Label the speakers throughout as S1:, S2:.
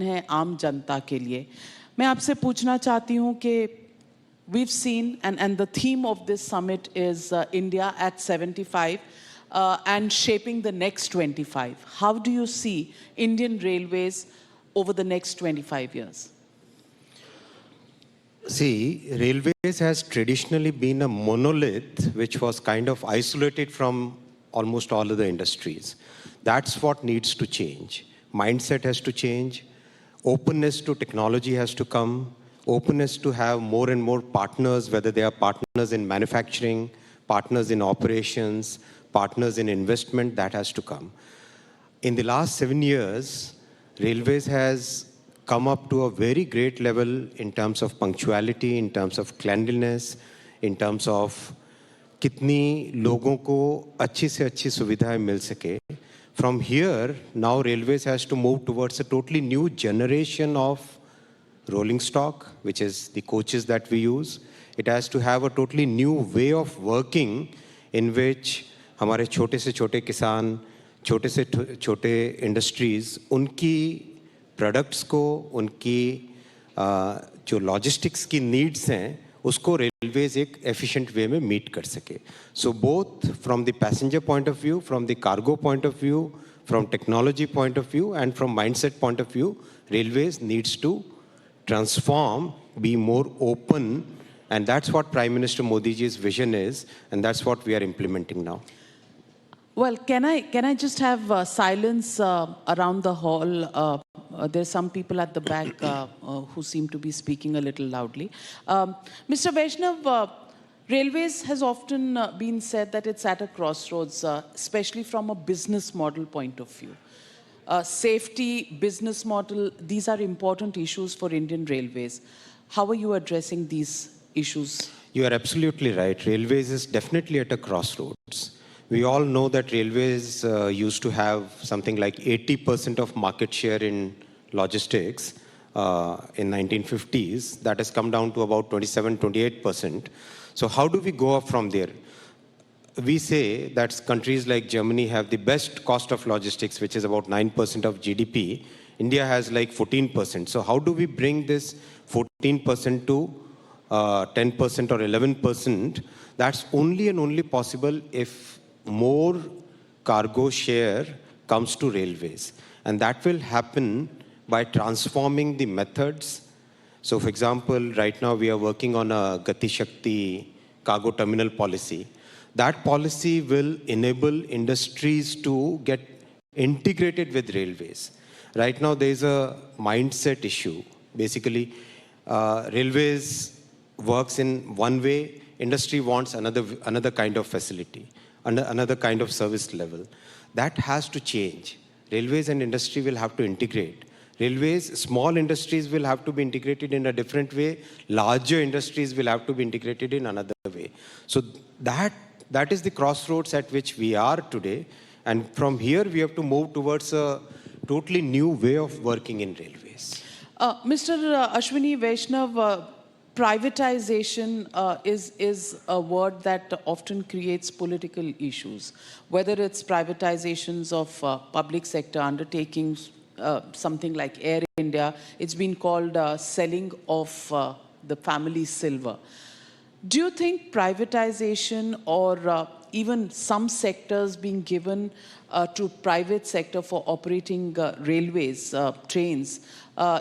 S1: है आम जनता के लिए। मैं आपसे पूछना चाहती हूँ कि we've seen and the theme of this summit is India at 75 and shaping the next 25. How do you see Indian Railways over the next 25 years?
S2: See, railways has traditionally been a monolith which was kind of isolated from almost all other industries. That's what needs to change. Mindset has to change. Openness to technology has to come. Openness to have more and more partners, whether they are partners in manufacturing, partners in operations, partners in investment, that has to come. In the last 7 years, Railways has come up to a very great level in terms of punctuality, in terms of cleanliness, in terms of कितनी लोगों को अच्छी से अच्छी सुविधाएं मिल सके. From here, now Railways has to move towards a totally new generation of rolling stock, which is the coaches that we use. It has to have a totally new way of working in which हमारे छोटे से छोटे किसान, छोटे से छोटे industries उनकी products को, उनकी जो लॉजिस्टिक्स की नीड्स हैं उसको रेलवेज एक एफिशिएंट वे में मीट कर सके. So both from the passenger point of view, from the cargo point of view, from technology point of view and from mindset point of view, railways needs to transform, be more open, and that's what Prime Minister Modi's vision is, and that's what we are implementing now.
S1: Well, can I just have silence around the hall? There's some people at the back who seem to be speaking a little loudly. Mr. Vaishnav, Railways has often been said that it's at a crossroads, especially from a business model point of view. Safety, business model, these are important issues for Indian Railways. How are you addressing these issues?
S2: You are absolutely right. Railways is definitely at a crossroads. We all know that Railways used to have something like 80% of market share in logistics in 1950s. That has come down to about 27-28%. So how do we go up from there? We say that countries like Germany have the best cost of logistics, which is about 9% of GDP. India has like 14%. So how do we bring this 14% to 10% or 11%? That's only and only possible if more cargo share comes to railways. And that will happen by transforming the methods. So for example, right now we are working on a Gati Shakti cargo terminal policy. That policy will enable industries to get integrated with railways. Right now, there is a mindset issue. Basically, railways works in one way, industry wants another kind of facility, another kind of service level. That has to change. Railways and industry will have to integrate. Railways, small industries will have to be integrated in a different way. Larger industries will have to be integrated in another way. So that is the crossroads at which we are today. And from here, we have to move towards a totally new way of working in railways.
S1: Mr. Ashwini Vaishnav, privatization is a word that often creates political issues. Whether it's privatizations of public sector undertakings, something like Air India, it's been called selling of the family silver. Do you think privatization or even some sectors being given to private sector for operating railways, trains,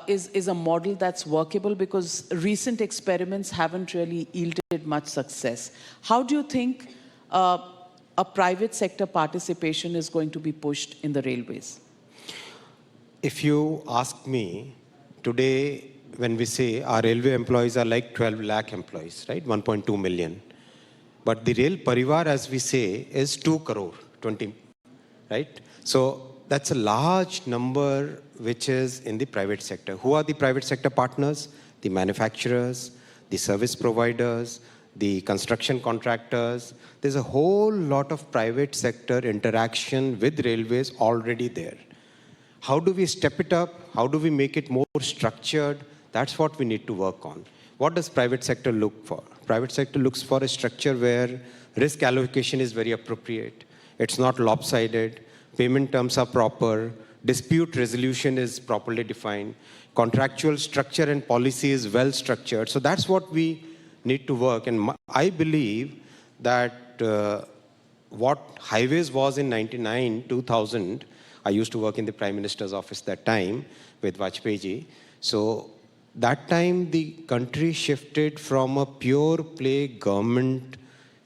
S1: is a model that's workable? Because recent experiments haven't really yielded much success. How do you think a private sector participation is going to be pushed in the railways?
S2: If you ask me, today, when we say our railway employees are like 12 lakh employees, right? 1.2 million. But the Rail Parivar, as we say, is 2 crore, 20, right? So that's a large number which is in the private sector. Who are the private sector partners? The manufacturers, the service providers, the construction contractors. There's a whole lot of private sector interaction with railways already there. How do we step it up? How do we make it more structured? That's what we need to work on. What does private sector look for? Private sector looks for a structure where risk allocation is very appropriate. It's not lopsided. Payment terms are proper. dispute resolution is properly defined, contractual structure and policy is well structured. So that's what we need to work. And I believe that what highways was in 99, 2000, I used to work in the Prime Minister's office that time with Vajpayee ji. So that time the country shifted from a pure play government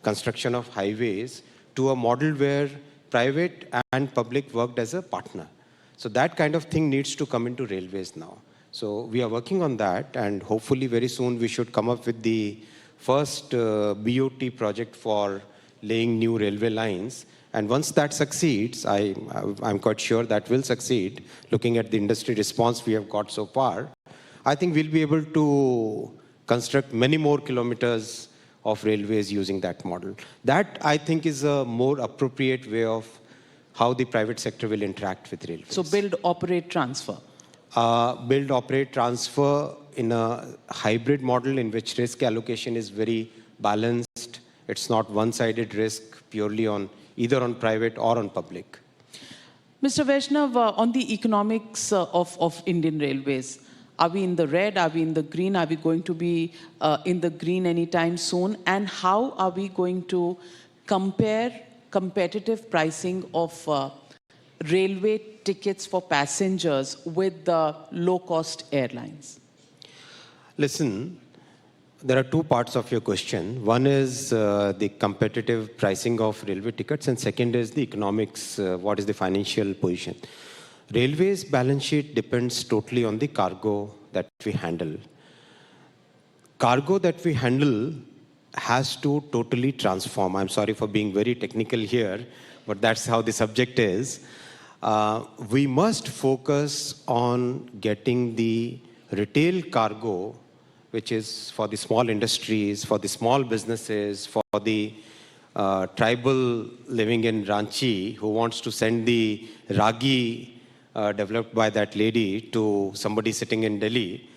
S2: construction of highways to a model where private and public worked as a partner. So that kind of thing needs to come into railways now. So we are working on that, and hopefully very soon we should come up with the first BOT project for laying new railway lines. And once that succeeds, I'm quite sure that will succeed, looking at the industry response we have got so far, I think we'll be able to construct many more kilometers of railways using that model. That, I think, is a more appropriate way of how the private sector will interact with railways.
S1: So build, operate, transfer.
S2: Build, operate, transfer in a hybrid model in which risk allocation is very balanced. It's not one-sided risk purely on either on private or on public.
S1: Mr. Vaishnav, on the economics of Indian Railways, are we in the red? Are we in the green? Are we going to be in the green anytime soon? And how are we going to compare competitive pricing of railway tickets for passengers with the low-cost airlines?
S2: Listen, there are two parts of your question. One is the competitive pricing of railway tickets, and second is the economics, what is the financial position. Railways balance sheet depends totally on the cargo that we handle. Cargo that we handle has to totally transform. I'm sorry for being very technical here, but that's how the subject is. We must focus on getting the retail cargo, which is for the small industries, for the small businesses, for the tribal living in Ranchi who wants to send the ragi developed by that lady to somebody sitting in Delhi.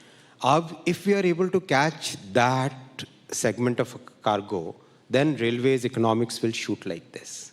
S2: If we are able to catch that segment of cargo, then railways economics will shoot like this.